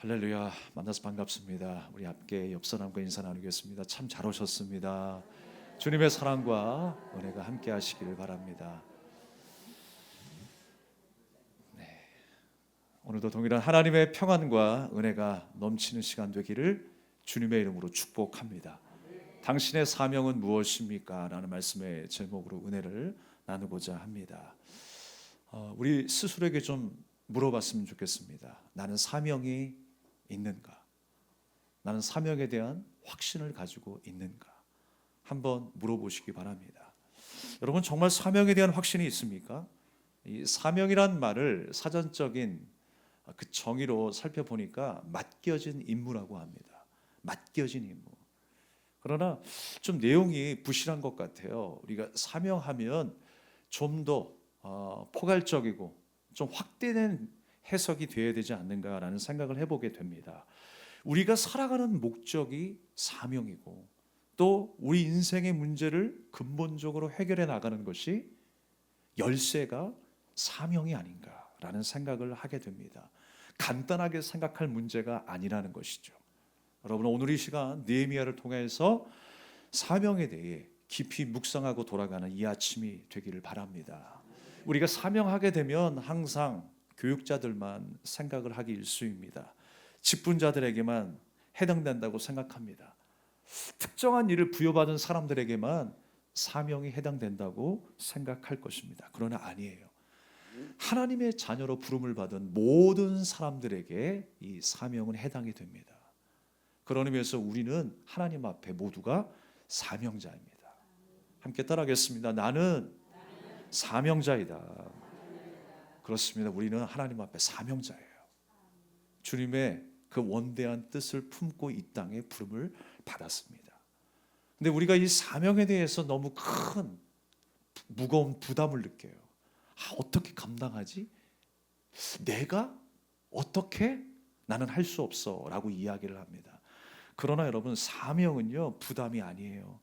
할렐루야, 만나서 반갑습니다. 우리 함께 옆 사람과 인사 나누겠습니다. 참 잘 오셨습니다. 주님의 사랑과 은혜가 함께 하시기를 바랍니다. 오늘도 동일한 하나님의 평안과 은혜가 넘치는 시간 되기를 주님의 이름으로 축복합니다. 당신의 사명은 무엇입니까? 라는 말씀의 제목으로 은혜를 나누고자 합니다. 우리 스스로에게 좀 물어봤으면 좋겠습니다. 나는 사명이 있는가? 나는 사명에 대한 확신을 가지고 있는가? 한번 물어보시기 바랍니다. 여러분, 정말 사명에 대한 확신이 있습니까? 이 사명이란 말을 사전적인 그 정의로 살펴보니까 맡겨진 임무라고 합니다. 맡겨진 임무. 그러나 좀 내용이 부실한 것 같아요. 우리가 사명하면 좀 더 포괄적이고 좀 확대된 해석이 되어야 되지 않는가라는 생각을 해보게 됩니다. 우리가 살아가는 목적이 사명이고 또 우리 인생의 문제를 근본적으로 해결해 나가는 것이 열쇠가 사명이 아닌가라는 생각을 하게 됩니다. 간단하게 생각할 문제가 아니라는 것이죠. 여러분, 오늘 이 시간 느헤미야를 통해서 사명에 대해 깊이 묵상하고 돌아가는 이 아침이 되기를 바랍니다. 우리가 사명하게 되면 항상 교육자들만 생각을 하기 일쑤입니다. 직분자들에게만 해당된다고 생각합니다. 특정한 일을 부여받은 사람들에게만 사명이 해당된다고 생각할 것입니다. 그러나 아니에요. 하나님의 자녀로 부름을 받은 모든 사람들에게 이 사명은 해당이 됩니다. 그런 의미에서 우리는 하나님 앞에 모두가 사명자입니다. 함께 따라하겠습니다. 나는 사명자이다. 그렇습니다. 우리는 하나님 앞에 사명자예요. 주님의 그 원대한 뜻을 품고 이 땅에 부름을 받았습니다. 근데 우리가 이 사명에 대해서 너무 큰 무거운 부담을 느껴요. 어떻게 감당하지? 내가 어떻게? 나는 할 수 없어 라고 이야기를 합니다. 그러나 여러분, 사명은요 부담이 아니에요.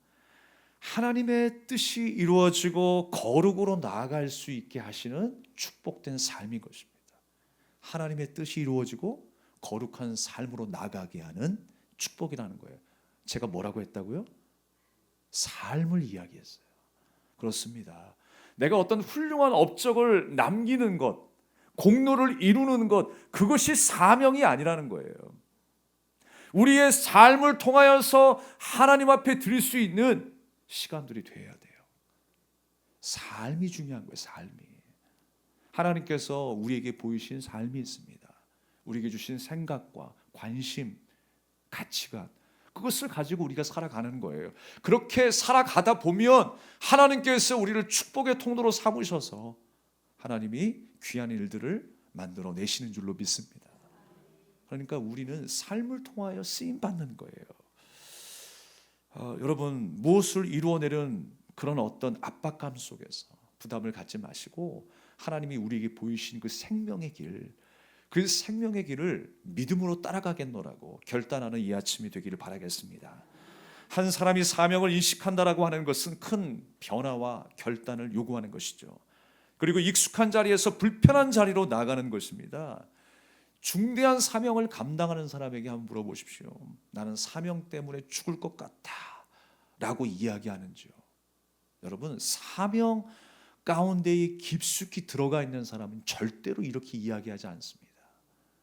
하나님의 뜻이 이루어지고 거룩으로 나아갈 수 있게 하시는 축복된 삶인 것입니다. 하나님의 뜻이 이루어지고 거룩한 삶으로 나가게 하는 축복이라는 거예요. 제가 뭐라고 했다고요? 삶을 이야기했어요. 그렇습니다. 내가 어떤 훌륭한 업적을 남기는 것, 공로를 이루는 것, 그것이 사명이 아니라는 거예요. 우리의 삶을 통하여서 하나님 앞에 드릴 수 있는 시간들이 돼야 돼요. 삶이 중요한 거예요. 삶이. 하나님께서 우리에게 보이신 삶이 있습니다. 우리에게 주신 생각과 관심, 가치관, 그것을 가지고 우리가 살아가는 거예요. 그렇게 살아가다 보면 하나님께서 우리를 축복의 통로로 삼으셔서 하나님이 귀한 일들을 만들어 내시는 줄로 믿습니다. 그러니까 우리는 삶을 통하여 쓰임 받는 거예요. 여러분, 무엇을 이루어내는 그런 어떤 압박감 속에서 부담을 갖지 마시고 하나님이 우리에게 보이신 그 생명의 길, 그 생명의 길을 믿음으로 따라가겠노라고 결단하는 이 아침이 되기를 바라겠습니다. 한 사람이 사명을 인식한다라고 하는 것은 큰 변화와 결단을 요구하는 것이죠. 그리고 익숙한 자리에서 불편한 자리로 나가는 것입니다. 중대한 사명을 감당하는 사람에게 한번 물어보십시오. 나는 사명 때문에 죽을 것 같다 라고 이야기하는지요. 여러분, 사명 가운데에 깊숙이 들어가 있는 사람은 절대로 이렇게 이야기하지 않습니다.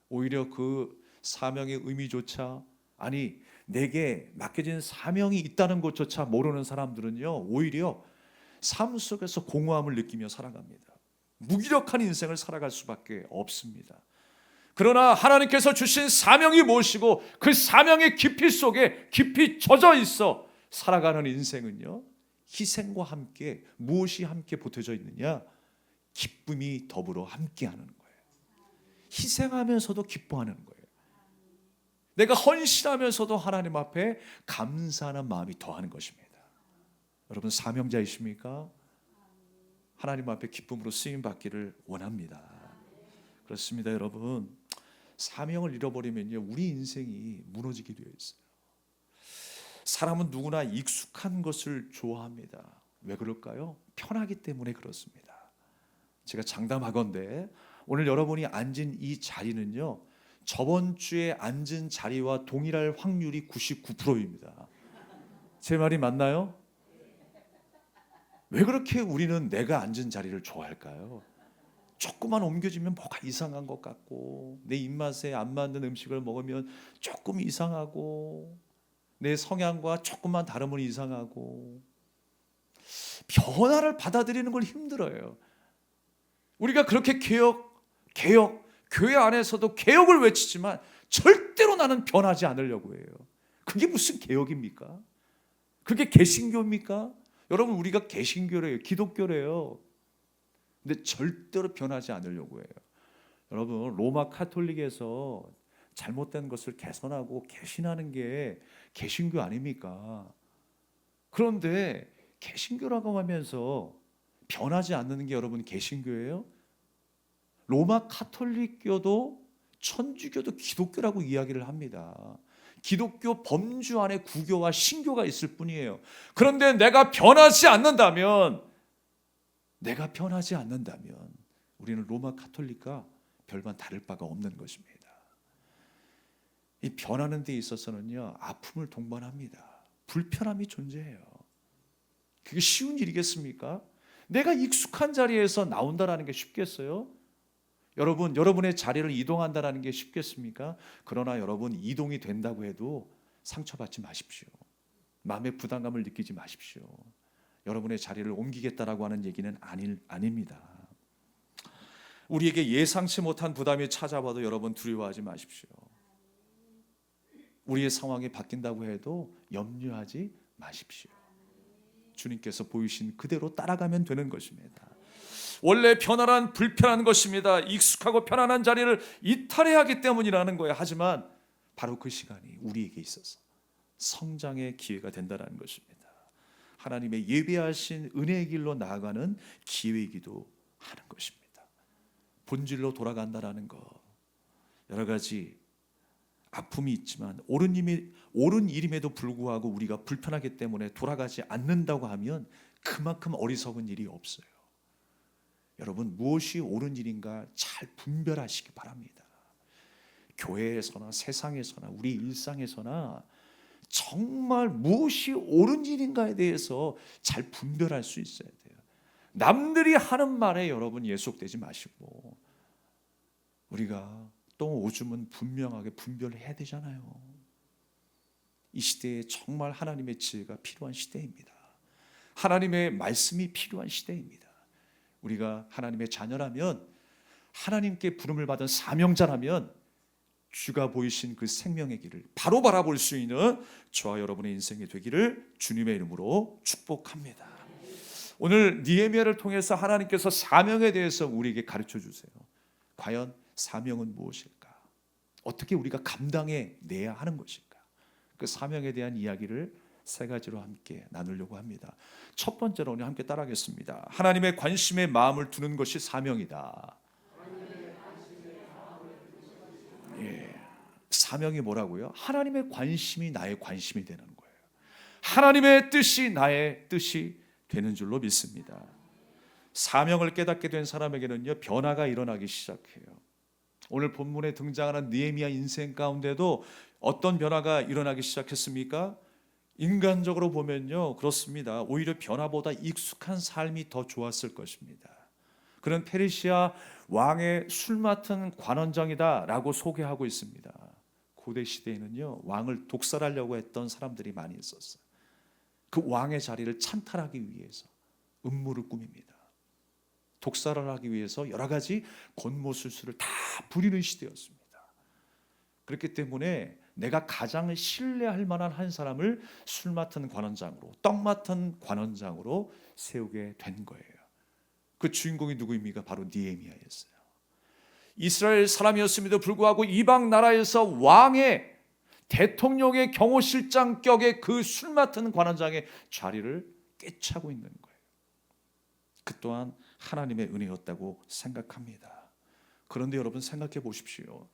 오히려 그 사명의 의미조차, 아니 내게 맡겨진 사명이 있다는 것조차 모르는 사람들은요 오히려 삶 속에서 공허함을 느끼며 살아갑니다. 무기력한 인생을 살아갈 수밖에 없습니다. 그러나 하나님께서 주신 사명이 무엇이고 그 사명의 깊이 속에 깊이 젖어 있어 살아가는 인생은요, 희생과 함께 무엇이 함께 보태져 있느냐? 기쁨이 더불어 함께하는 거예요. 희생하면서도 기뻐하는 거예요. 내가 헌신하면서도 하나님 앞에 감사하는 마음이 더하는 것입니다. 여러분, 사명자이십니까? 하나님 앞에 기쁨으로 쓰임 받기를 원합니다. 그렇습니다. 여러분, 사명을 잃어버리면요 우리 인생이 무너지게 되어 있어요. 사람은 누구나 익숙한 것을 좋아합니다. 왜 그럴까요? 편하기 때문에 그렇습니다. 제가 장담하건대 오늘 여러분이 앉은 이 자리는요 저번 주에 앉은 자리와 동일할 확률이 99%입니다. 제 말이 맞나요? 왜 그렇게 우리는 내가 앉은 자리를 좋아할까요? 조금만 옮겨지면 뭐가 이상한 것 같고, 내 입맛에 안 맞는 음식을 먹으면 조금 이상하고, 내 성향과 조금만 다르면 이상하고, 변화를 받아들이는 걸 힘들어요. 우리가 그렇게 개혁, 교회 안에서도 개혁을 외치지만 절대로 나는 변하지 않으려고 해요. 그게 무슨 개혁입니까? 그게 개신교입니까? 여러분, 우리가 개신교래요, 기독교래요. 근데 절대로 변하지 않으려고 해요. 여러분, 로마 카톨릭에서 잘못된 것을 개선하고 개신하는 게 개신교 아닙니까? 그런데 개신교라고 하면서 변하지 않는 게 여러분 개신교예요? 로마 카톨릭교도 천주교도 기독교라고 이야기를 합니다. 기독교 범주 안에 구교와 신교가 있을 뿐이에요. 그런데 내가 변하지 않는다면 우리는 로마 카톨릭과 별반 다를 바가 없는 것입니다. 이 변하는 데 있어서는요, 아픔을 동반합니다. 불편함이 존재해요. 그게 쉬운 일이겠습니까? 내가 익숙한 자리에서 나온다는 게 쉽겠어요? 여러분의 자리를 이동한다는 게 쉽겠습니까? 그러나 여러분, 이동이 된다고 해도 상처받지 마십시오. 마음의 부담감을 느끼지 마십시오. 여러분의 자리를 옮기겠다라고 하는 얘기는 아닙니다. 우리에게 예상치 못한 부담이 찾아와도 여러분 두려워하지 마십시오. 우리의 상황이 바뀐다고 해도 염려하지 마십시오. 주님께서 보이신 그대로 따라가면 되는 것입니다. 원래 편안한 불편한 것입니다. 익숙하고 편안한 자리를 이탈해야 하기 때문이라는 거예요. 하지만 바로 그 시간이 우리에게 있어서 성장의 기회가 된다는 것입니다. 하나님의 예비하신 은혜의 길로 나아가는 기회이기도 하는 것입니다. 본질로 돌아간다는 것, 여러 가지 아픔이 있지만 옳은 일임에도 불구하고 우리가 불편하기 때문에 돌아가지 않는다고 하면 그만큼 어리석은 일이 없어요. 여러분, 무엇이 옳은 일인가 잘 분별하시기 바랍니다. 교회에서나 세상에서나 우리 일상에서나 정말 무엇이 옳은 일인가에 대해서 잘 분별할 수 있어야 돼요. 남들이 하는 말에 여러분 예속되지 마시고, 우리가 또 오줌은 분명하게 분별해야 되잖아요. 이 시대에 정말 하나님의 지혜가 필요한 시대입니다. 하나님의 말씀이 필요한 시대입니다. 우리가 하나님의 자녀라면, 하나님께 부름을 받은 사명자라면 주가 보이신 그 생명의 길을 바로 바라볼 수 있는 저와 여러분의 인생이 되기를 주님의 이름으로 축복합니다. 오늘 느헤미야를 통해서 하나님께서 사명에 대해서 우리에게 가르쳐 주세요. 과연 사명은 무엇일까? 어떻게 우리가 감당해 내야 하는 것일까? 그 사명에 대한 이야기를 세 가지로 함께 나누려고 합니다. 첫 번째로 오늘 함께 따라하겠습니다. 하나님의 관심에 마음을 두는 것이 사명이다. 예, 사명이 뭐라고요? 하나님의 관심이 나의 관심이 되는 거예요. 하나님의 뜻이 나의 뜻이 되는 줄로 믿습니다. 사명을 깨닫게 된 사람에게는요, 변화가 일어나기 시작해요. 오늘 본문에 등장하는 느헤미야 인생 가운데도 어떤 변화가 일어나기 시작했습니까? 인간적으로 보면요, 그렇습니다. 오히려 변화보다 익숙한 삶이 더 좋았을 것입니다. 그는 페르시아 왕의 술 맡은 관원장이다라고 소개하고 있습니다. 고대 시대에는요, 왕을 독살하려고 했던 사람들이 많이 있었어요. 그 왕의 자리를 찬탈하기 위해서 음모를 꾸밉니다. 독살을 하기 위해서 여러 가지 권모술수를 다 부리는 시대였습니다. 그렇기 때문에 내가 가장 신뢰할 만한 한 사람을 술 맡은 관원장으로, 떡 맡은 관원장으로 세우게 된 거예요. 그 주인공이 누구입니까? 바로 느헤미야였어요. 이스라엘 사람이었음에도 불구하고 이방 나라에서 왕의 대통령의 경호실장격의 그 술 맡은 관원장의 자리를 꿰차고 있는 거예요. 그 또한 하나님의 은혜였다고 생각합니다. 그런데 여러분 생각해 보십시오.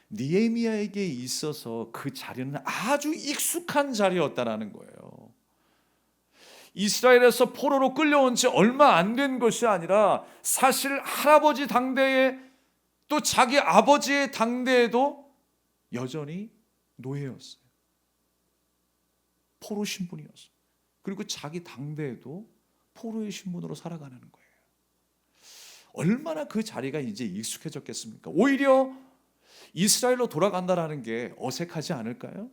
느헤미야에게 있어서 그 자리는 아주 익숙한 자리였다라는 거예요. 이스라엘에서 포로로 끌려온 지 얼마 안 된 것이 아니라 사실 할아버지 당대에 또 자기 아버지의 당대에도 여전히 노예였어요. 포로 신분이었어요. 그리고 자기 당대에도 포로의 신분으로 살아가는 거예요. 얼마나 그 자리가 이제 익숙해졌겠습니까? 오히려 이스라엘로 돌아간다라는 게 어색하지 않을까요?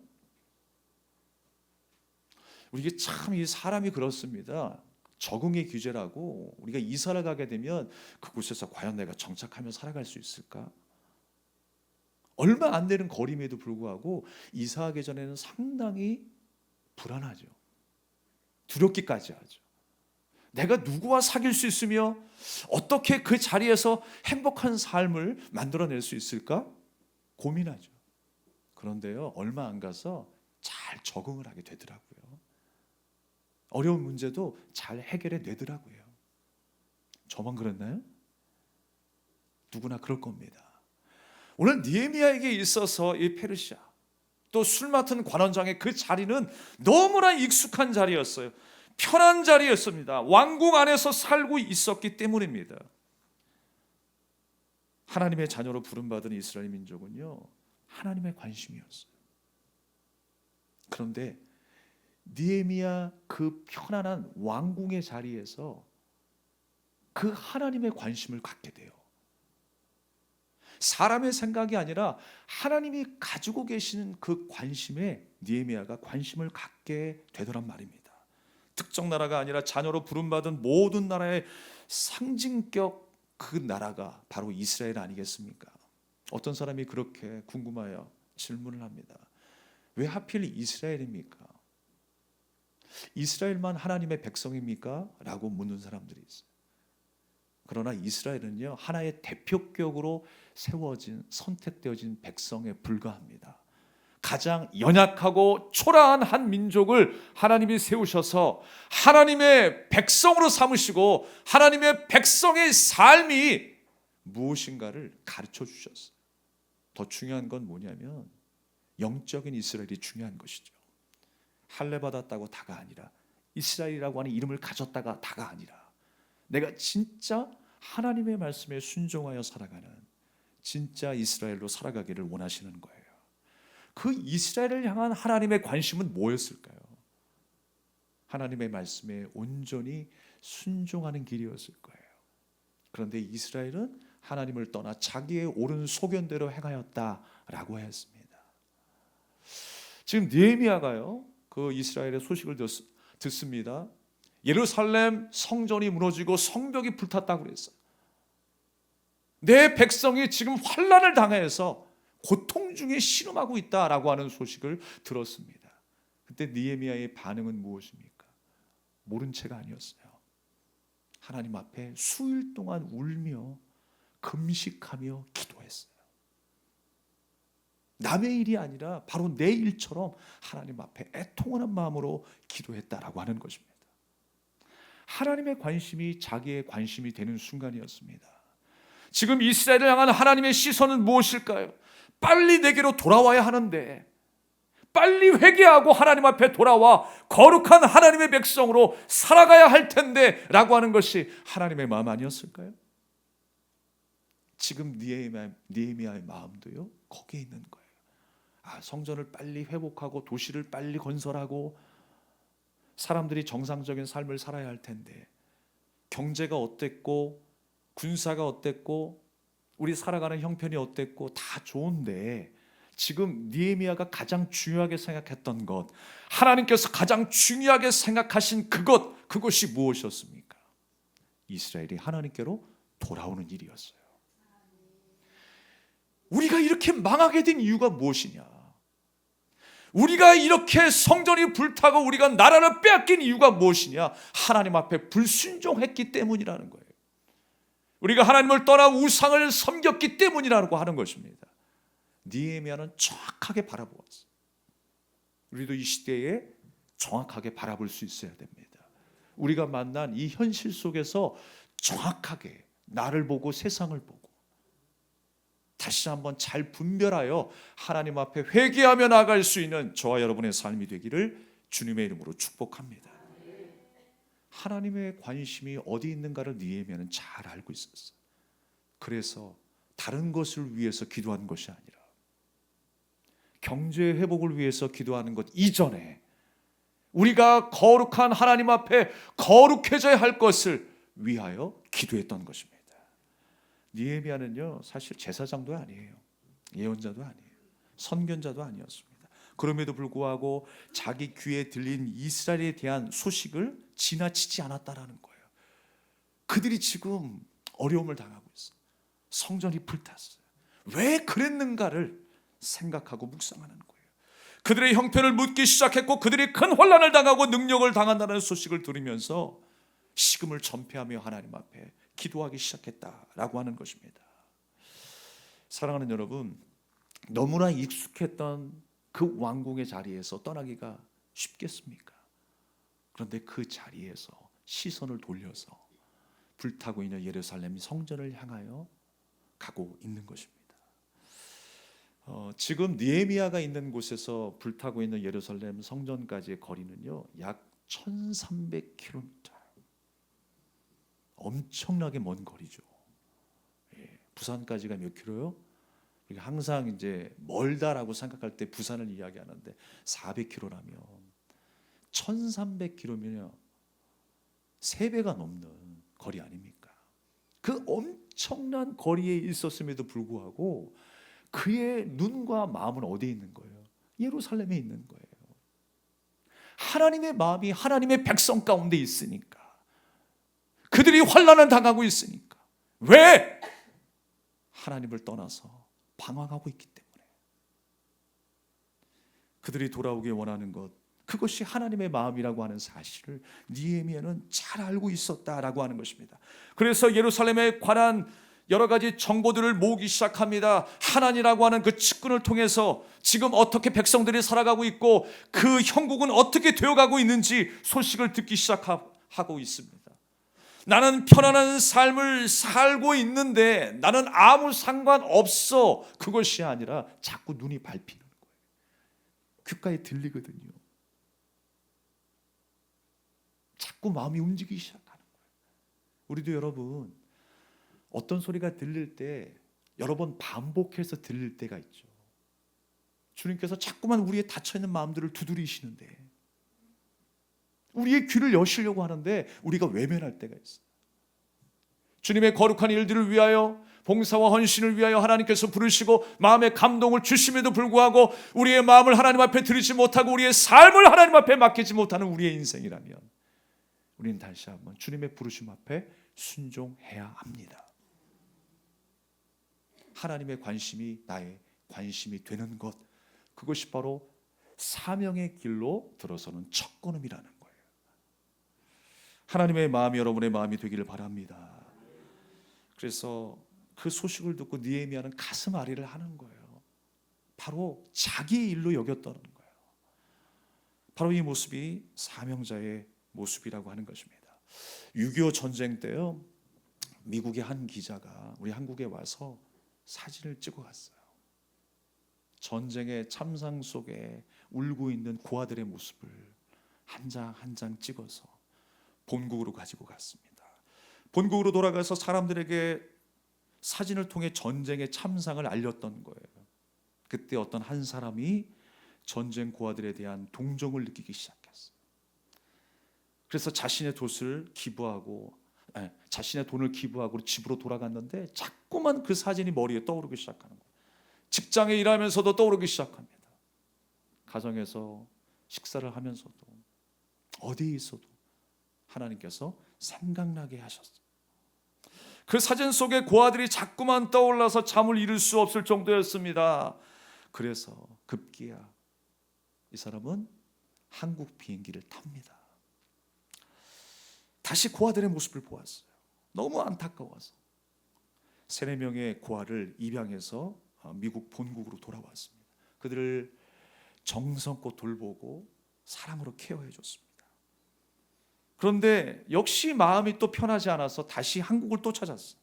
우리가 참 이 사람이 그렇습니다. 적응의 규제라고 우리가 이사를 가게 되면 그곳에서 과연 내가 정착하며 살아갈 수 있을까? 얼마 안 되는 거리임에도 불구하고 이사하기 전에는 상당히 불안하죠. 두렵기까지 하죠. 내가 누구와 사귈 수 있으며 어떻게 그 자리에서 행복한 삶을 만들어낼 수 있을까? 고민하죠. 그런데요, 얼마 안 가서 잘 적응을 하게 되더라고요. 어려운 문제도 잘 해결해 내더라고요. 저만 그랬나요? 누구나 그럴 겁니다. 오늘 느헤미야에게 있어서 이 페르시아 또 술 맡은 관원장의 그 자리는 너무나 익숙한 자리였어요. 편한 자리였습니다. 왕궁 안에서 살고 있었기 때문입니다. 하나님의 자녀로 부름받은 이스라엘 민족은요, 하나님의 관심이었어요. 그런데 느헤미야 그 편안한 왕궁의 자리에서 그 하나님의 관심을 갖게 돼요. 사람의 생각이 아니라 하나님이 가지고 계시는 그 관심에 느헤미야가 관심을 갖게 되더란 말입니다. 특정 나라가 아니라 자녀로 부름받은 모든 나라의 상징격 그 나라가 바로 이스라엘 아니겠습니까? 어떤 사람이 그렇게 궁금하여 질문을 합니다. 왜 하필 이스라엘입니까? 이스라엘만 하나님의 백성입니까? 라고 묻는 사람들이 있어요. 그러나 이스라엘은요, 하나의 대표격으로 세워진 선택되어진 백성에 불과합니다. 가장 연약하고 초라한 한 민족을 하나님이 세우셔서 하나님의 백성으로 삼으시고 하나님의 백성의 삶이 무엇인가를 가르쳐 주셨어요. 더 중요한 건 뭐냐면 영적인 이스라엘이 중요한 것이죠. 할례 받았다고 다가 아니라, 이스라엘이라고 하는 이름을 가졌다가 다가 아니라, 내가 진짜 하나님의 말씀에 순종하여 살아가는 진짜 이스라엘로 살아가기를 원하시는 거예요. 그 이스라엘을 향한 하나님의 관심은 뭐였을까요? 하나님의 말씀에 온전히 순종하는 길이었을 거예요. 그런데 이스라엘은 하나님을 떠나 자기의 옳은 소견대로 행하였다라고 했습니다. 지금 느헤미야가요, 그 이스라엘의 소식을 듣습니다. 예루살렘 성전이 무너지고 성벽이 불탔다고 그랬어요. 내 백성이 지금 환난을 당해서 고통 중에 신음하고 있다라고 하는 소식을 들었습니다. 그때 느헤미야의 반응은 무엇입니까? 모른 채가 아니었어요. 하나님 앞에 수일 동안 울며 금식하며 기도했어요. 남의 일이 아니라 바로 내 일처럼 하나님 앞에 애통하는 마음으로 기도했다라고 하는 것입니다. 하나님의 관심이 자기의 관심이 되는 순간이었습니다. 지금 이스라엘을 향한 하나님의 시선은 무엇일까요? 빨리 내게로 돌아와야 하는데, 빨리 회개하고 하나님 앞에 돌아와 거룩한 하나님의 백성으로 살아가야 할 텐데 라고 하는 것이 하나님의 마음 아니었을까요? 지금 느헤미야의 마음도요, 거기에 있는 거예요. 성전을 빨리 회복하고 도시를 빨리 건설하고 사람들이 정상적인 삶을 살아야 할 텐데, 경제가 어땠고 군사가 어땠고 우리 살아가는 형편이 어땠고 다 좋은데, 지금 느헤미야가 가장 중요하게 생각했던 것, 하나님께서 가장 중요하게 생각하신 그것이 무엇이었습니까? 이스라엘이 하나님께로 돌아오는 일이었어요. 우리가 이렇게 망하게 된 이유가 무엇이냐? 우리가 이렇게 성전이 불타고 우리가 나라를 빼앗긴 이유가 무엇이냐? 하나님 앞에 불순종했기 때문이라는 거예요. 우리가 하나님을 떠나 우상을 섬겼기 때문이라고 하는 것입니다. 느헤미야는 정확하게 바라보았어요. 우리도 이 시대에 정확하게 바라볼 수 있어야 됩니다. 우리가 만난 이 현실 속에서 정확하게 나를 보고 세상을 보고 다시 한번 잘 분별하여 하나님 앞에 회개하며 나아갈 수 있는 저와 여러분의 삶이 되기를 주님의 이름으로 축복합니다. 하나님의 관심이 어디 있는가를 느헤미야는 잘 알고 있었어요. 그래서 다른 것을 위해서 기도한 것이 아니라 경제 회복을 위해서 기도하는 것 이전에 우리가 거룩한 하나님 앞에 거룩해져야 할 것을 위하여 기도했던 것입니다. 느헤미야는요, 사실 제사장도 아니에요. 예언자도 아니에요. 선견자도 아니었습니다. 그럼에도 불구하고 자기 귀에 들린 이스라엘에 대한 소식을 지나치지 않았다라는 거예요. 그들이 지금 어려움을 당하고 있어요. 성전이 불탔어요. 왜 그랬는가를 생각하고 묵상하는 거예요. 그들의 형편을 묻기 시작했고 그들이 큰 혼란을 당하고 능력을 당한다는 소식을 들으면서 식음을 전폐하며 하나님 앞에 기도하기 시작했다라고 하는 것입니다. 사랑하는 여러분, 너무나 익숙했던 그 왕궁의 자리에서 떠나기가 쉽겠습니까? 그런데 그 자리에서 시선을 돌려서 불타고 있는 예루살렘 성전을 향하여 가고 있는 것입니다. 지금 느헤미야가 있는 곳에서 불타고 있는 예루살렘 성전까지의 거리는요, 약 1300km. 엄청나게 먼 거리죠. 부산까지가 몇 킬로요? 항상 이제 멀다라고 생각할 때 부산을 이야기하는데 400km라면 1300km면요 3배가 넘는 거리 아닙니까? 그 엄청난 거리에 있었음에도 불구하고 그의 눈과 마음은 어디에 있는 거예요? 예루살렘에 있는 거예요. 하나님의 마음이 하나님의 백성 가운데 있으니까, 그들이 환난을 당하고 있으니까, 왜? 하나님을 떠나서 방황하고 있기 때문에. 그들이 돌아오길 원하는 것, 그것이 하나님의 마음이라고 하는 사실을 느헤미야는 잘 알고 있었다라고 하는 것입니다. 그래서 예루살렘에 관한 여러 가지 정보들을 모으기 시작합니다. 하나님이라고 하는 그 측근을 통해서 지금 어떻게 백성들이 살아가고 있고 그 형국은 어떻게 되어가고 있는지 소식을 듣기 시작하고 있습니다. 나는 편안한 삶을 살고 있는데 나는 아무 상관없어, 그것이 아니라 자꾸 눈이 밟히는 거예요. 귓가에 들리거든요. 자꾸 마음이 움직이기 시작하는 거예요. 우리도 여러분, 어떤 소리가 들릴 때 여러 번 반복해서 들릴 때가 있죠. 주님께서 자꾸만 우리의 닫혀있는 마음들을 두드리시는데, 우리의 귀를 여시려고 하는데 우리가 외면할 때가 있어요. 주님의 거룩한 일들을 위하여, 봉사와 헌신을 위하여 하나님께서 부르시고 마음의 감동을 주심에도 불구하고 우리의 마음을 하나님 앞에 드리지 못하고 우리의 삶을 하나님 앞에 맡기지 못하는 우리의 인생이라면 우리는 다시 한번 주님의 부르심 앞에 순종해야 합니다. 하나님의 관심이 나의 관심이 되는 것, 그것이 바로 사명의 길로 들어서는 첫 걸음이라는 거예요. 하나님의 마음이 여러분의 마음이 되기를 바랍니다. 그래서 그 소식을 듣고 느헤미야는 가슴 아리를 하는 거예요. 바로 자기의 일로 여겼다는 거예요. 바로 이 모습이 사명자의 모습이라고 하는 것입니다. 6.25 전쟁 때요, 미국의 한 기자가 우리 한국에 와서 사진을 찍어 갔어요. 전쟁의 참상 속에 울고 있는 고아들의 모습을 한 장 한 장 찍어서 본국으로 가지고 갔습니다. 본국으로 돌아가서 사람들에게 사진을 통해 전쟁의 참상을 알렸던 거예요. 그때 어떤 한 사람이 전쟁 고아들에 대한 동정을 느끼기 시작했어요. 그래서 자신의 돈을 기부하고 집으로 돌아갔는데 자꾸만 그 사진이 머리에 떠오르기 시작하는 거예요. 직장에 일하면서도 떠오르기 시작합니다. 가정에서 식사를 하면서도 어디에 있어도 하나님께서 생각나게 하셨어요. 그 사진 속에 고아들이 자꾸만 떠올라서 잠을 이룰 수 없을 정도였습니다. 그래서 급기야 이 사람은 한국 비행기를 탑니다. 다시 고아들의 모습을 보았어요. 너무 안타까워서 3-4명의 고아를 입양해서 미국 본국으로 돌아왔습니다. 그들을 정성껏 돌보고 사랑으로 케어해 줬습니다. 그런데 역시 마음이 또 편하지 않아서 다시 한국을 또 찾았어요.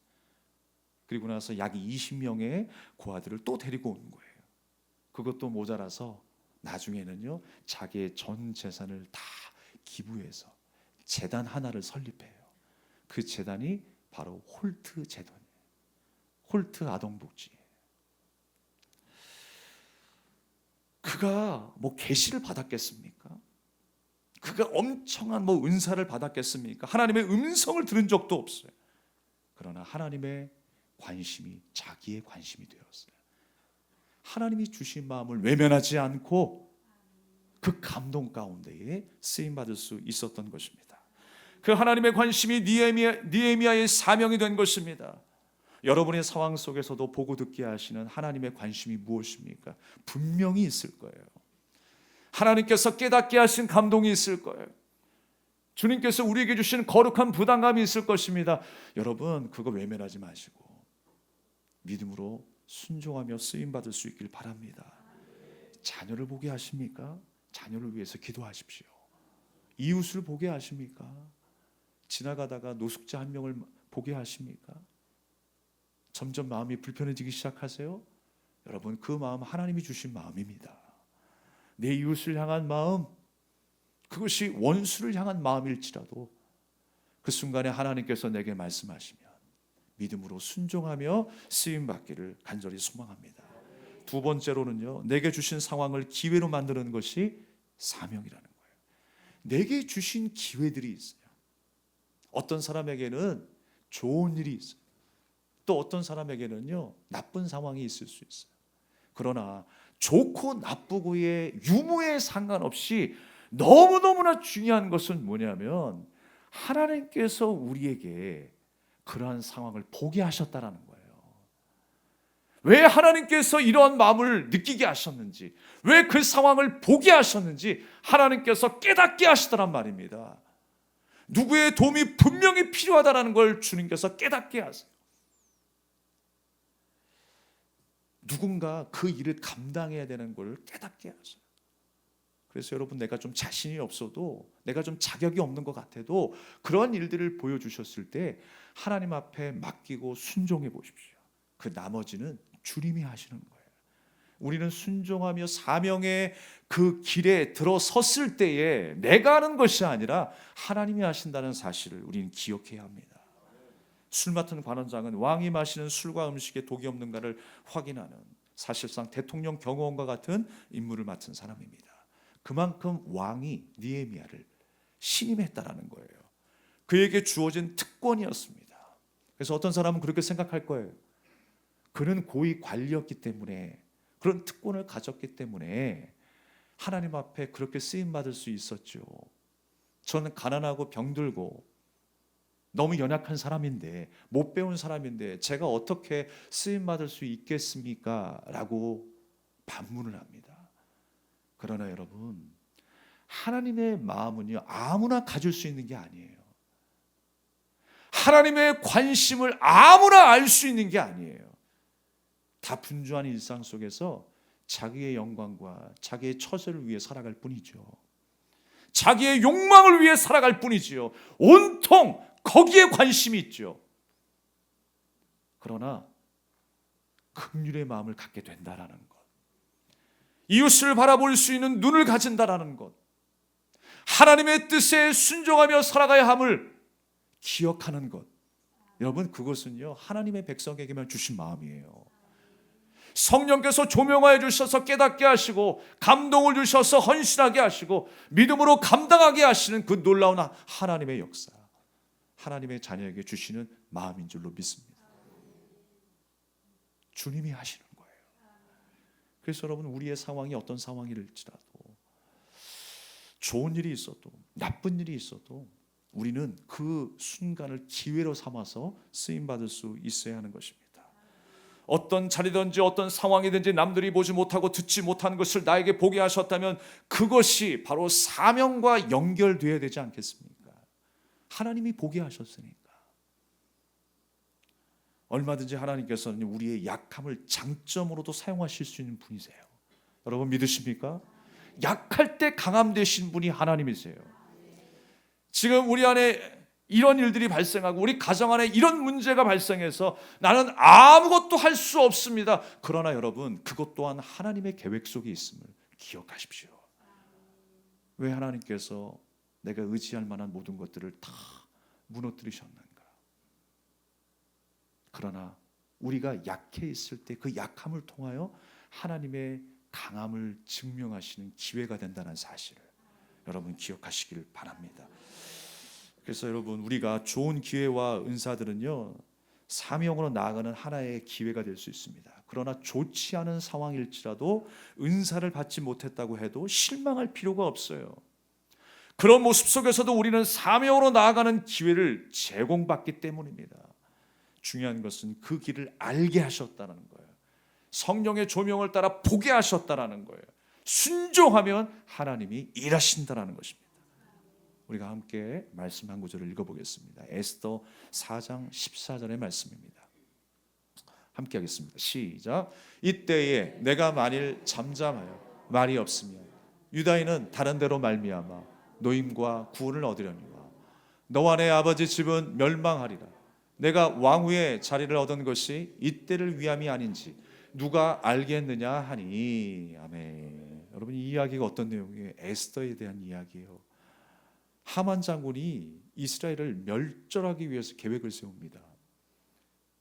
그리고 나서 약 20명의 고아들을 또 데리고 온 거예요. 그것도 모자라서 나중에는요, 자기의 전 재산을 다 기부해서 재단 하나를 설립해요. 그 재단이 바로 홀트 재단이에요. 홀트 아동복지예요. 그가 뭐 계시를 받았겠습니까? 그가 엄청난 뭐 은사를 받았겠습니까? 하나님의 음성을 들은 적도 없어요. 그러나 하나님의 관심이 자기의 관심이 되었어요. 하나님이 주신 마음을 외면하지 않고 그 감동 가운데에 쓰임 받을 수 있었던 것입니다. 그 하나님의 관심이 느헤미야의 사명이 된 것입니다. 여러분의 상황 속에서도 보고 듣게 하시는 하나님의 관심이 무엇입니까? 분명히 있을 거예요. 하나님께서 깨닫게 하신 감동이 있을 거예요. 주님께서 우리에게 주신 거룩한 부담감이 있을 것입니다. 여러분, 그거 외면하지 마시고 믿음으로 순종하며 쓰임받을 수 있길 바랍니다. 자녀를 보게 하십니까? 자녀를 위해서 기도하십시오. 이웃을 보게 하십니까? 지나가다가 노숙자 한 명을 보게 하십니까? 점점 마음이 불편해지기 시작하세요? 여러분, 그 마음 하나님이 주신 마음입니다. 내 이웃을 향한 마음, 그것이 원수를 향한 마음일지라도 그 순간에 하나님께서 내게 말씀하시면 믿음으로 순종하며 쓰임받기를 간절히 소망합니다. 두 번째로는요, 내게 주신 상황을 기회로 만드는 것이 사명이라는 거예요. 내게 주신 기회들이 있어요. 어떤 사람에게는 좋은 일이 있어요. 또 어떤 사람에게는요, 나쁜 상황이 있을 수 있어요. 그러나 좋고 나쁘고의 유무에 상관없이 너무너무나 중요한 것은 뭐냐면 하나님께서 우리에게 그러한 상황을 보게 하셨다라는 거예요. 왜 하나님께서 이러한 마음을 느끼게 하셨는지, 왜 그 상황을 보게 하셨는지 하나님께서 깨닫게 하시더란 말입니다. 누구의 도움이 분명히 필요하다는 걸 주님께서 깨닫게 하세요. 누군가 그 일을 감당해야 되는 걸 깨닫게 하세요. 그래서 여러분, 내가 좀 자신이 없어도, 내가 좀 자격이 없는 것 같아도 그런 일들을 보여주셨을 때 하나님 앞에 맡기고 순종해 보십시오. 그 나머지는 주님이 하시는 거예요. 우리는 순종하며 사명의 그 길에 들어섰을 때에 내가 하는 것이 아니라 하나님이 하신다는 사실을 우리는 기억해야 합니다. 술 맡은 관원장은 왕이 마시는 술과 음식에 독이 없는가를 확인하는, 사실상 대통령 경호원과 같은 임무를 맡은 사람입니다. 그만큼 왕이 느헤미야를 신임했다라는 거예요. 그에게 주어진 특권이었습니다. 그래서 어떤 사람은 그렇게 생각할 거예요. 그는 고위 관리였기 때문에, 그런 특권을 가졌기 때문에 하나님 앞에 그렇게 쓰임받을 수 있었죠. 저는 가난하고 병들고 너무 연약한 사람인데, 못 배운 사람인데 제가 어떻게 쓰임받을 수 있겠습니까? 라고 반문을 합니다. 그러나 여러분, 하나님의 마음은요, 아무나 가질 수 있는 게 아니에요. 하나님의 관심을 아무나 알 수 있는 게 아니에요. 다 분주한 일상 속에서 자기의 영광과 자기의 처세를 위해 살아갈 뿐이죠. 자기의 욕망을 위해 살아갈 뿐이지요. 온통 거기에 관심이 있죠. 그러나 긍휼의 마음을 갖게 된다라는 것, 이웃을 바라볼 수 있는 눈을 가진다라는 것, 하나님의 뜻에 순종하며 살아가야 함을 기억하는 것, 여러분, 그것은요 하나님의 백성에게만 주신 마음이에요. 성령께서 조명하여 주셔서 깨닫게 하시고 감동을 주셔서 헌신하게 하시고 믿음으로 감당하게 하시는 그 놀라운 하나님의 역사, 하나님의 자녀에게 주시는 마음인 줄로 믿습니다. 주님이 하시는 거예요. 그래서 여러분, 우리의 상황이 어떤 상황일지라도, 좋은 일이 있어도 나쁜 일이 있어도 우리는 그 순간을 기회로 삼아서 쓰임받을 수 있어야 하는 것입니다. 어떤 자리든지 어떤 상황이든지 남들이 보지 못하고 듣지 못하는 것을 나에게 보게 하셨다면 그것이 바로 사명과 연결되어야 되지 않겠습니까? 하나님이 보게 하셨으니까. 얼마든지 하나님께서는 우리의 약함을 장점으로도 사용하실 수 있는 분이세요. 여러분, 믿으십니까? 약할 때 강함 되신 분이 하나님이세요. 지금 우리 안에 이런 일들이 발생하고 우리 가정 안에 이런 문제가 발생해서 나는 아무것도 할 수 없습니다. 그러나 여러분, 그것 또한 하나님의 계획 속에 있음을 기억하십시오. 왜 하나님께서 내가 의지할 만한 모든 것들을 다 무너뜨리셨는가? 그러나 우리가 약해 있을 때 그 약함을 통하여 하나님의 강함을 증명하시는 기회가 된다는 사실을 여러분 기억하시길 바랍니다. 그래서 여러분, 우리가 좋은 기회와 은사들은요, 사명으로 나아가는 하나의 기회가 될 수 있습니다. 그러나 좋지 않은 상황일지라도 은사를 받지 못했다고 해도 실망할 필요가 없어요. 그런 모습 속에서도 우리는 사명으로 나아가는 기회를 제공받기 때문입니다. 중요한 것은 그 길을 알게 하셨다는 거예요. 성령의 조명을 따라 보게 하셨다는 거예요. 순종하면 하나님이 일하신다는 것입니다. 우리가 함께 말씀 한 구절을 읽어보겠습니다. 에스더 4장 14절의 말씀입니다. 함께 하겠습니다. 시작. 이때에 내가 만일 잠잠하여 말이 없으면 유다인은 다른 데로 말미암아 노임과 구원을 얻으려니와 너와 내 아버지 집은 멸망하리라. 내가 왕후의 자리를 얻은 것이 이때를 위함이 아닌지 누가 알겠느냐 하니. 아멘. 여러분, 이 이야기가 어떤 내용이에요? 에스더에 대한 이야기예요. 하만 장군이 이스라엘을 멸절하기 위해서 계획을 세웁니다.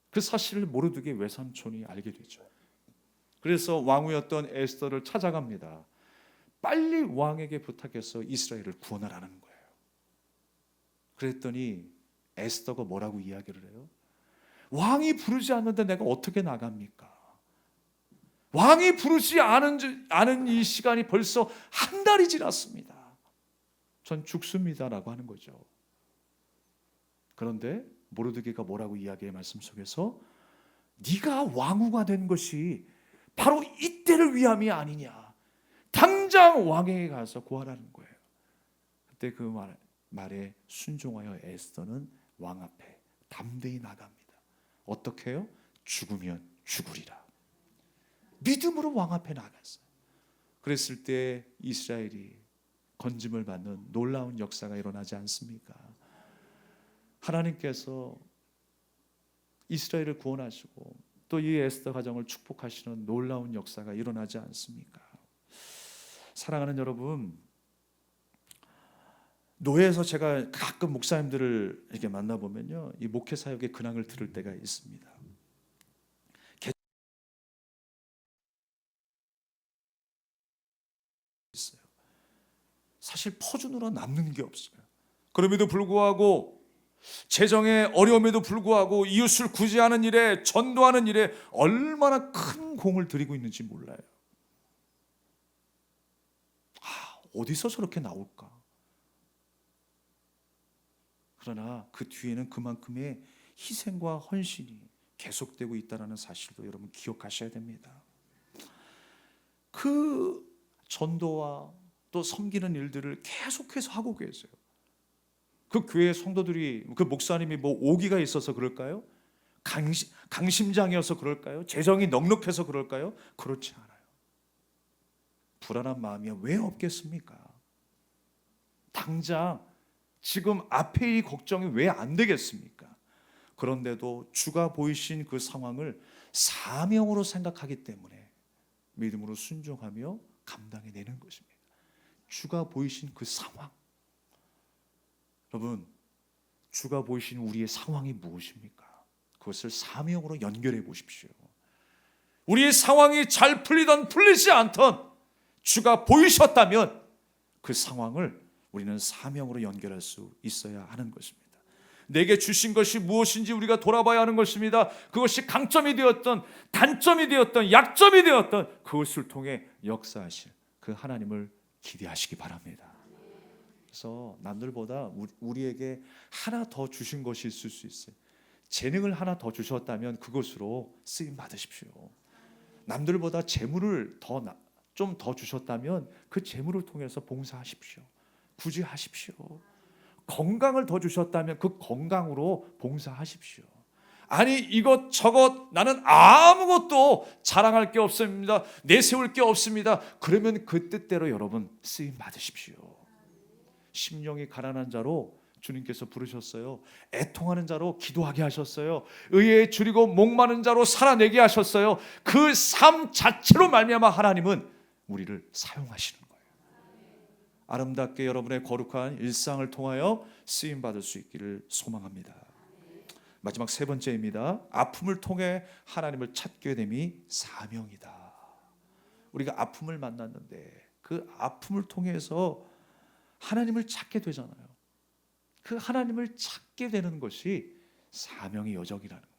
그 사실을 모르드게 외삼촌이 알게 되죠. 그래서 왕후였던 에스더를 찾아갑니다. 빨리 왕에게 부탁해서 이스라엘을 구원하라는 거예요. 그랬더니 에스더가 뭐라고 이야기를 해요? 왕이 부르지 않는데 내가 어떻게 나갑니까? 왕이 부르지 않은 이 시간이 벌써 한 달이 지났습니다. 전 죽습니다라고 하는 거죠. 그런데 모르드게가 뭐라고 이야기의 말씀 속에서 네가 왕후가 된 것이 바로 이때를 위함이 아니냐. 당장 왕에게 가서 구하라는 거예요. 그때 그 말에 순종하여 에스더는 왕 앞에 담대히 나갑니다. 어떻게 해요? 죽으면 죽으리라. 믿음으로 왕 앞에 나갔어요. 그랬을 때 이스라엘이 건짐을 받는 놀라운 역사가 일어나지 않습니까? 하나님께서 이스라엘을 구원하시고 또 이 에스더 가정을 축복하시는 놀라운 역사가 일어나지 않습니까? 사랑하는 여러분, 노예에서 제가 가끔 목사님들을 이렇게 만나보면요, 이 목회 사역의 근황을 들을 때가 있습니다. 있어요. 사실 퍼주느라 남는 게 없어요. 그럼에도 불구하고 재정의 어려움에도 불구하고 이웃을 구제하는 일에, 전도하는 일에 얼마나 큰 공을 들이고 있는지 몰라요. 어디서 저렇게 나올까? 그러나 그 뒤에는 그만큼의 희생과 헌신이 계속되고 있다는 사실도 여러분 기억하셔야 됩니다. 그 전도와 또 섬기는 일들을 계속해서 하고 계세요. 그 교회 성도들이, 그 목사님이 뭐 오기가 있어서 그럴까요? 강심장이어서 그럴까요? 재정이 넉넉해서 그럴까요? 그렇지 않아요. 불안한 마음이 왜 없겠습니까? 당장 지금 앞에 이 걱정이 왜 안 되겠습니까? 그런데도 주가 보이신 그 상황을 사명으로 생각하기 때문에 믿음으로 순종하며 감당해내는 것입니다. 주가 보이신 그 상황, 여러분, 주가 보이신 우리의 상황이 무엇입니까? 그것을 사명으로 연결해 보십시오. 우리의 상황이 잘 풀리든 풀리지 않든 주가 보이셨다면 그 상황을 우리는 사명으로 연결할 수 있어야 하는 것입니다. 내게 주신 것이 무엇인지 우리가 돌아봐야 하는 것입니다. 그것이 강점이 되었던 단점이 되었던 약점이 되었던 그것을 통해 역사하실 그 하나님을 기대하시기 바랍니다. 그래서 남들보다 우리에게 하나 더 주신 것이 있을 수 있어요. 재능을 하나 더 주셨다면 그것으로 쓰임 받으십시오. 남들보다 재물을 좀 더 주셨다면 그 재물을 통해서 봉사하십시오. 구제하십시오. 건강을 더 주셨다면 그 건강으로 봉사하십시오. 아니 이것저것 나는 아무것도 자랑할 게 없습니다. 내세울 게 없습니다. 그러면 그 뜻대로 여러분 쓰임 받으십시오. 심령이 가난한 자로 주님께서 부르셨어요. 애통하는 자로 기도하게 하셨어요. 의에 줄이고 목마른 자로 살아내게 하셨어요. 그 삶 자체로 말미암아 하나님은 우리를 사용하시는 거예요. 아름답게 여러분의 거룩한 일상을 통하여 쓰임 받을 수 있기를 소망합니다. 마지막 세 번째입니다. 아픔을 통해 하나님을 찾게 됨이 사명이다. 우리가 아픔을 만났는데 그 아픔을 통해서 하나님을 찾게 되잖아요. 그 하나님을 찾게 되는 것이 사명의 여정이라는 거예요.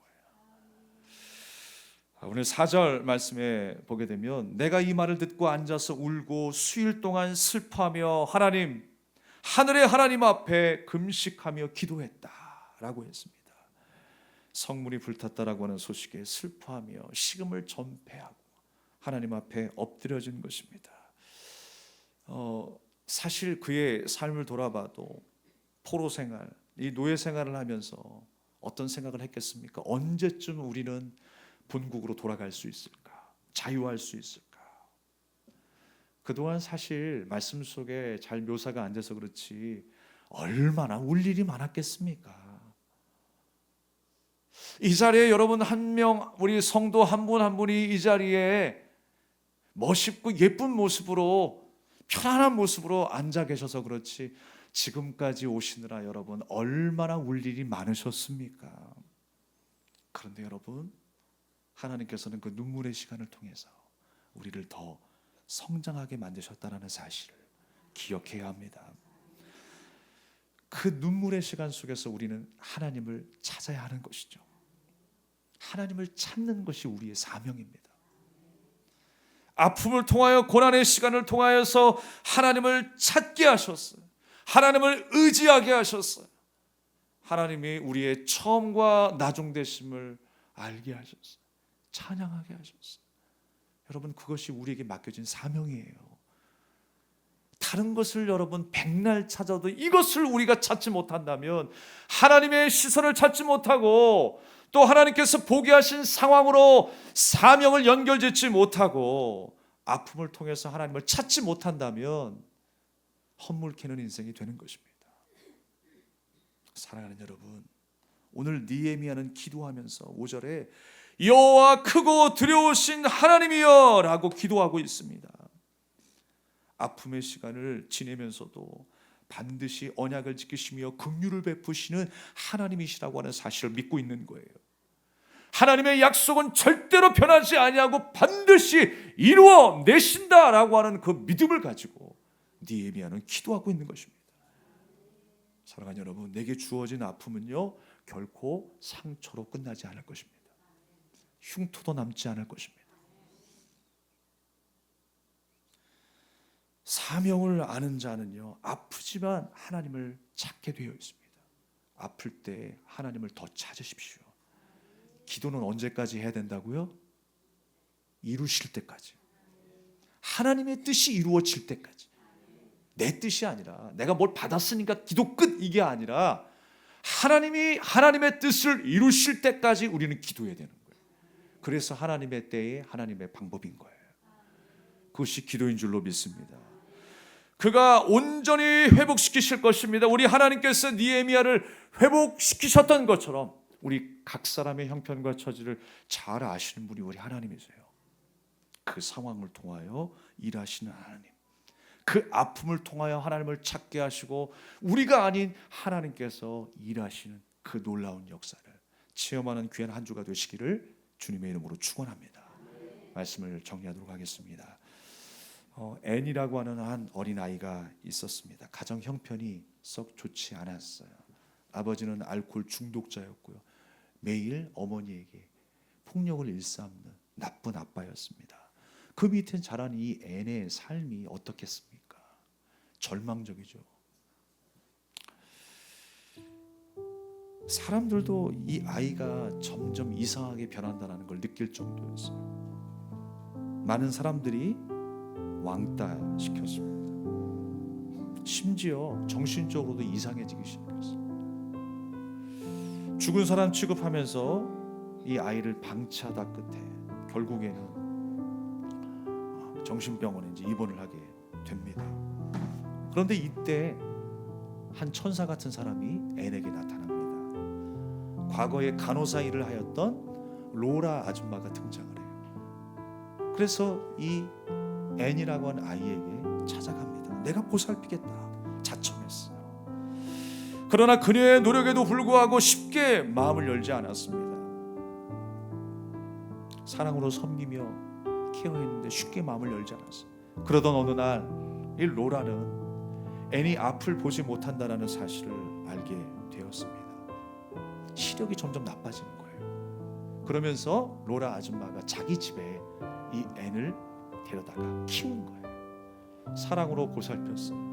오늘 4절 말씀에 보게 되면 내가 이 말을 듣고 앉아서 울고 수일 동안 슬퍼하며 하나님, 하늘의 하나님 앞에 금식하며 기도했다라고 했습니다. 성문이 불탔다라고 하는 소식에 슬퍼하며 식음을 전폐하고 하나님 앞에 엎드려진 것입니다. 사실 그의 삶을 돌아봐도 포로 생활, 이 노예 생활을 하면서 어떤 생각을 했겠습니까? 언제쯤 우리는 본국으로 돌아갈 수 있을까? 자유할 수 있을까? 그동안 사실 말씀 속에 잘 묘사가 안 돼서 그렇지 얼마나 울 일이 많았겠습니까? 이 자리에 여러분 한 명, 우리 성도 한 분 한 분이 이 자리에 멋있고 예쁜 모습으로, 편안한 모습으로 앉아 계셔서 그렇지 지금까지 오시느라 여러분 얼마나 울 일이 많으셨습니까? 그런데 여러분, 하나님께서는 그 눈물의 시간을 통해서 우리를 더 성장하게 만드셨다는 사실을 기억해야 합니다. 그 눈물의 시간 속에서 우리는 하나님을 찾아야 하는 것이죠. 하나님을 찾는 것이 우리의 사명입니다. 아픔을 통하여, 고난의 시간을 통하여서 하나님을 찾게 하셨어요. 하나님을 의지하게 하셨어요. 하나님이 우리의 처음과 나중 되심을 알게 하셨어요. 찬양하게 하셨어요. 여러분, 그것이 우리에게 맡겨진 사명이에요. 다른 것을 여러분 백날 찾아도 이것을 우리가 찾지 못한다면, 하나님의 시선을 찾지 못하고 또 하나님께서 보게 하신 상황으로 사명을 연결짓지 못하고 아픔을 통해서 하나님을 찾지 못한다면 헛물 캐는 인생이 되는 것입니다. 사랑하는 여러분, 오늘 느헤미야는 기도하면서 5절에 여호와 크고 두려우신 하나님이여 라고 기도하고 있습니다. 아픔의 시간을 지내면서도 반드시 언약을 지키시며 긍휼을 베푸시는 하나님이시라고 하는 사실을 믿고 있는 거예요. 하나님의 약속은 절대로 변하지 아니하고 반드시 이루어 내신다라고 하는 그 믿음을 가지고 느헤미야는 기도하고 있는 것입니다. 사랑하는 여러분, 내게 주어진 아픔은요 결코 상처로 끝나지 않을 것입니다. 흉터도 남지 않을 것입니다. 사명을 아는 자는요 아프지만 하나님을 찾게 되어 있습니다. 아플 때 하나님을 더 찾으십시오. 기도는 언제까지 해야 된다고요? 이루실 때까지. 하나님의 뜻이 이루어질 때까지. 내 뜻이 아니라 내가 뭘 받았으니까 기도 끝, 이게 아니라 하나님이 하나님의 뜻을 이루실 때까지 우리는 기도해야 되는 거예요. 그래서 하나님의 때에 하나님의 방법인 거예요. 그것이 기도인 줄로 믿습니다. 그가 온전히 회복시키실 것입니다. 우리 하나님께서 느헤미야를 회복시키셨던 것처럼 우리 각 사람의 형편과 처지를 잘 아시는 분이 우리 하나님이세요. 그 상황을 통하여 일하시는 하나님, 그 아픔을 통하여 하나님을 찾게 하시고 우리가 아닌 하나님께서 일하시는 그 놀라운 역사를 체험하는 귀한 한 주가 되시기를 주님의 이름으로 축원합니다. 말씀을 정리하도록 하겠습니다. 앤이라고 하는 한 어린아이가 있었습니다. 가정 형편이 썩 좋지 않았어요. 아버지는 알코올 중독자였고요. 매일 어머니에게 폭력을 일삼는 나쁜 아빠였습니다. 그 밑에 자란 이 앤의 삶이 어떻겠습니까? 절망적이죠. 사람들도 이 아이가 점점 이상하게 변한다는 걸 느낄 정도였어요. 많은 사람들이 왕따 시켰습니다. 심지어 정신적으로도 이상해지기 시작했어요. 죽은 사람 취급하면서 이 아이를 방치하다 끝에 결국에는 정신병원에 이제 입원을 하게 됩니다. 그런데 이때 한 천사 같은 사람이 앤에게 나타납니다. 과거에 간호사 일을 하였던 로라 아줌마가 등장을 해요. 그래서 이 앤이라고 하는 아이에게 찾아갑니다. 내가 보살피겠다 자청했어요. 그러나 그녀의 노력에도 불구하고 쉽게 마음을 열지 않았습니다. 사랑으로 섬기며 케어했는데 쉽게 마음을 열지 않았어. 그러던 어느 날 이 로라는 앤이 앞을 보지 못한다라는 사실을 알게 되었습니다. 시력이 점점 나빠지는 거예요. 그러면서 로라 아줌마가 자기 집에 이 앤을 데려다가 키운 거예요. 사랑으로 보살폈어요.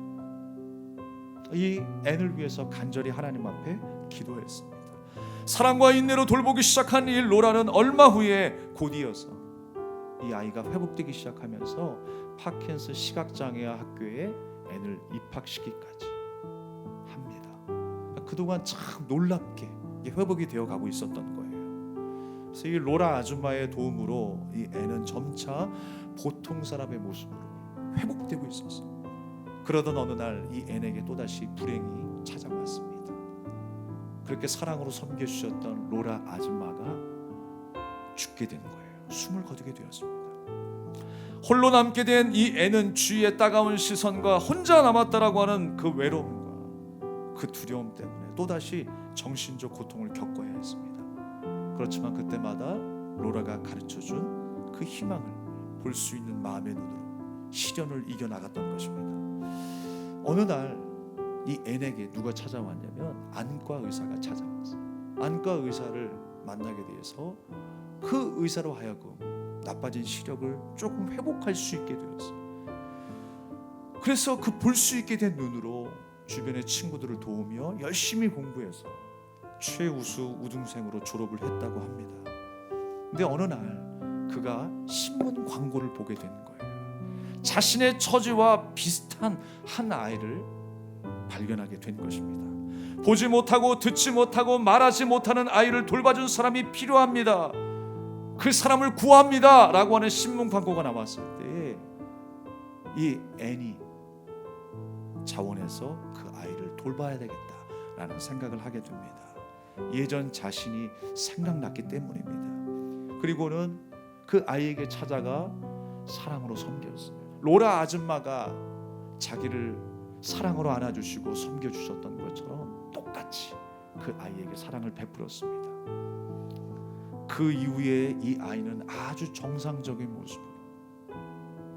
이 앤을 위해서 간절히 하나님 앞에 기도했습니다. 사랑과 인내로 돌보기 시작한 이 로라는 얼마 후에 곧이어서 이 아이가 회복되기 시작하면서 파킨슨 시각장애아 학교에 앤을 입학시키기까지 합니다. 그동안 참 놀랍게 회복이 되어 가고 있었던 거예요. 그래서 이 로라 아줌마의 도움으로 이 앤은 점차 보통 사람의 모습으로 회복되고 있었어요. 그러던 어느 날 이 앤에게 또다시 불행이 찾아왔습니다. 그렇게 사랑으로 섬겨주셨던 로라 아줌마가 죽게 된 거예요. 숨을 거두게 되었습니다. 홀로 남게 된 이 앤은 주위의 따가운 시선과 혼자 남았다라고 하는 그 외로움과 그 두려움 때문에 또다시 정신적 고통을 겪어야 했습니다. 그렇지만 그때마다 로라가 가르쳐준 그 희망을 볼 수 있는 마음의 눈으로 시련을 이겨나갔던 것입니다. 어느 날 이 앤에게 누가 찾아왔냐면 안과 의사가 찾아왔어요. 안과 의사를 만나게 돼서 그 의사로 하여금 나빠진 시력을 조금 회복할 수 있게 되었어요. 그래서 그 볼 수 있게 된 눈으로 주변의 친구들을 도우며 열심히 공부해서 최우수 우등생으로 졸업을 했다고 합니다. 근데 어느 날 그가 신문 광고를 보게 되는 거예요. 자신의 처지와 비슷한 한 아이를 발견하게 된 것입니다. 보지 못하고 듣지 못하고 말하지 못하는 아이를 돌봐준 사람이 필요합니다. 그 사람을 구합니다 라고 하는 신문 광고가 나왔을 때 이 앤이 자원해서 그 아이를 돌봐야 되겠다라는 생각을 하게 됩니다. 예전 자신이 생각났기 때문입니다. 그리고는 그 아이에게 찾아가 사랑으로 섬겼어요. 로라 아줌마가 자기를 사랑으로 안아주시고 섬겨주셨던 것처럼 똑같이 그 아이에게 사랑을 베풀었습니다. 그 이후에 이 아이는 아주 정상적인 모습으로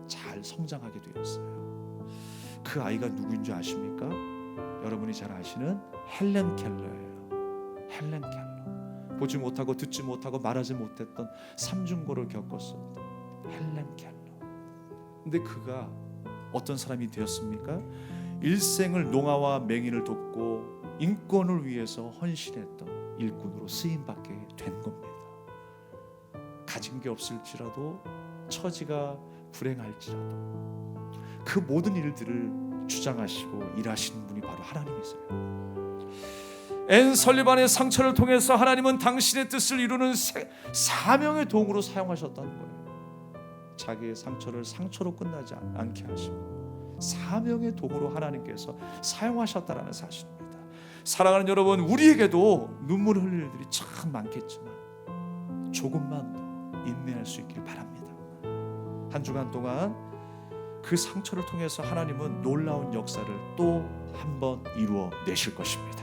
잘 성장하게 되었어요. 그 아이가 누구인지 아십니까? 여러분이 잘 아시는 헬렌 켈러예요. 헬렌 켈러. 보지 못하고 듣지 못하고 말하지 못했던 삼중고를 겪었었던 헬렌 켈러. 근데 그가 어떤 사람이 되었습니까? 일생을 농아와 맹인을 돕고 인권을 위해서 헌신했던 일꾼으로 쓰임받게 된 겁니다. 가진 게 없을지라도 처지가 불행할지라도 그 모든 일들을 주장하시고 일하시는 분이 바로 하나님이세요. 앤 설리반의 상처를 통해서 하나님은 당신의 뜻을 이루는 사명의 도구로 사용하셨다는 거예요. 자기의 상처를 상처로 끝나지 않게 하시고 사명의 도구로 하나님께서 사용하셨다라는 사실입니다. 사랑하는 여러분, 우리에게도 눈물 흘릴 일들이 참 많겠지만 조금만 더 인내할 수 있길 바랍니다. 한 주간 동안 그 상처를 통해서 하나님은 놀라운 역사를 또 한 번 이루어 내실 것입니다.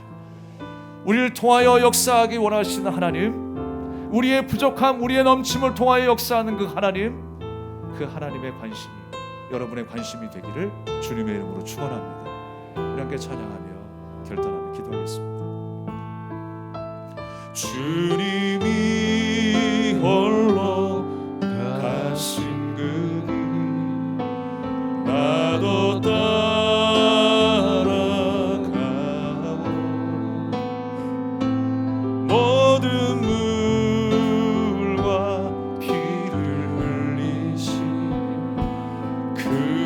우리를 통하여 역사하기 원하시는 하나님, 우리의 부족함, 우리의 넘침을 통하여 역사하는 그 하나님, 그 하나님의 관심이 여러분의 관심이 되기를 주님의 이름으로 축원합니다. 함께 찬양하며 결단하며 기도하겠습니다. 주님이 홀로 가신 그 길 나도 따라가고 모든 물과 피를 흘리신 그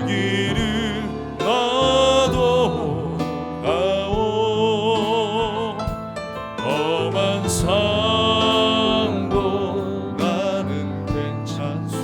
길을 나도 가오 험한 삶도 나는 괜찮소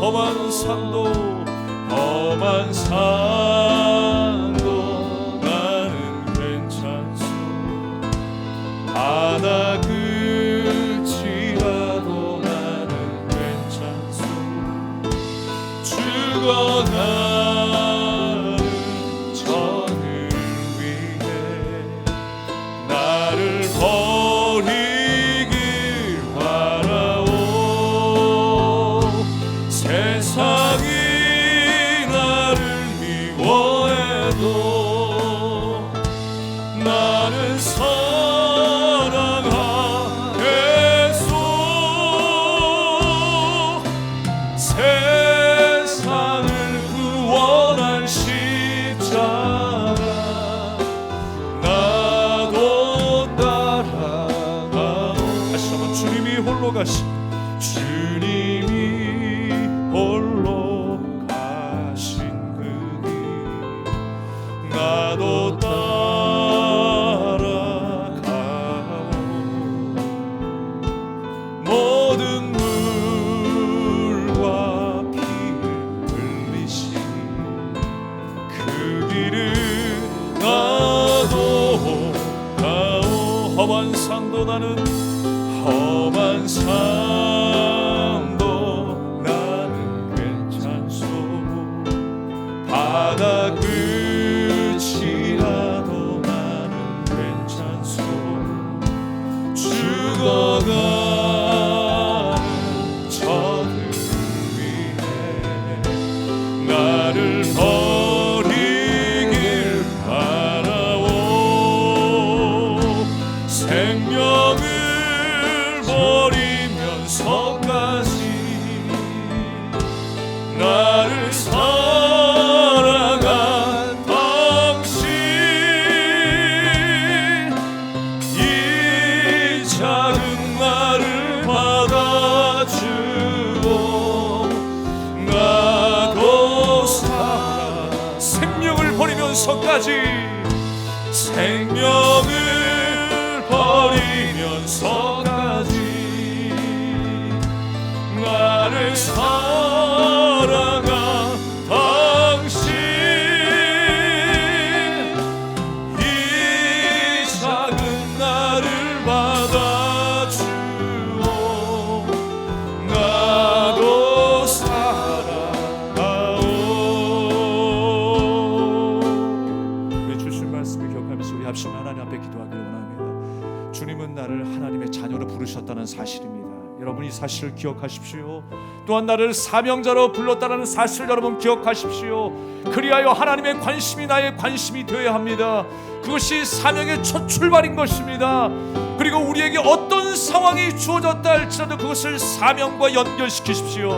험한 산도 나는 괜찮소. 바다 끝이라도 나는 괜찮소. 죽어가는 저를 위해 나를 버리길 바라오. 세상이 나를 미워해도 나는 사랑하겠소. 세상을 구원한 십자가 나도 따라가오. 다시 한번 주님이 홀로 가신 주님이 홀로 가신 그 길 나도 따라가오. 모든 물과 피를 흘리신 그 길을 나도 가오. 험한 산도 나는 험한 산도 나는 괜찮소. 바다 끝이라도 나는 괜찮소. 죽어가는 저들 위해 나를 버리길 바라오. 생명을 버리면서까지 나를 사랑한 당신, 이 작은 나를 받아주고 나도 살아. 생명을 버리면서까지, 생명을 버리면서까지 나를 사랑한 당신, 이 작은 나를 받아주오. 나도 살아가오. 우리 주신 말씀을 기억하면서 우리 합심 하나님 앞에 기도하기를 원합니다. 주님은 나를 하나님의 자녀로 부르셨다는 사실입니다. 여러분 이 사실을 기억하십시오. 또한 나를 사명자로 불렀다는 사실을 여러분 기억하십시오. 그리하여 하나님의 관심이 나의 관심이 되어야 합니다. 그것이 사명의 첫 출발인 것입니다. 그리고 우리에게 어떤 상황이 주어졌다 할지라도 그것을 사명과 연결시키십시오.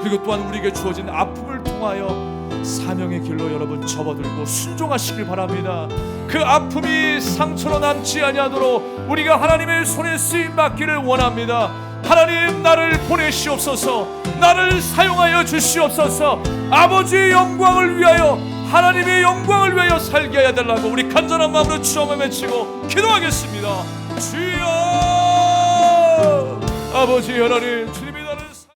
그리고 또한 우리에게 주어진 아픔을 통하여 사명의 길로 여러분 접어들고 순종하시길 바랍니다. 그 아픔이 상처로 남지 아니하도록 우리가 하나님의 손에 쓰임 받기를 원합니다. 하나님 나를 보내시옵소서. 나를 사용하여 주시옵소서. 아버지의 영광을 위하여, 하나님의 영광을 위하여 살게 하여 달라고 우리 간절한 마음으로 주님을 외치고 기도하겠습니다. 주여, 아버지 하나님, 주님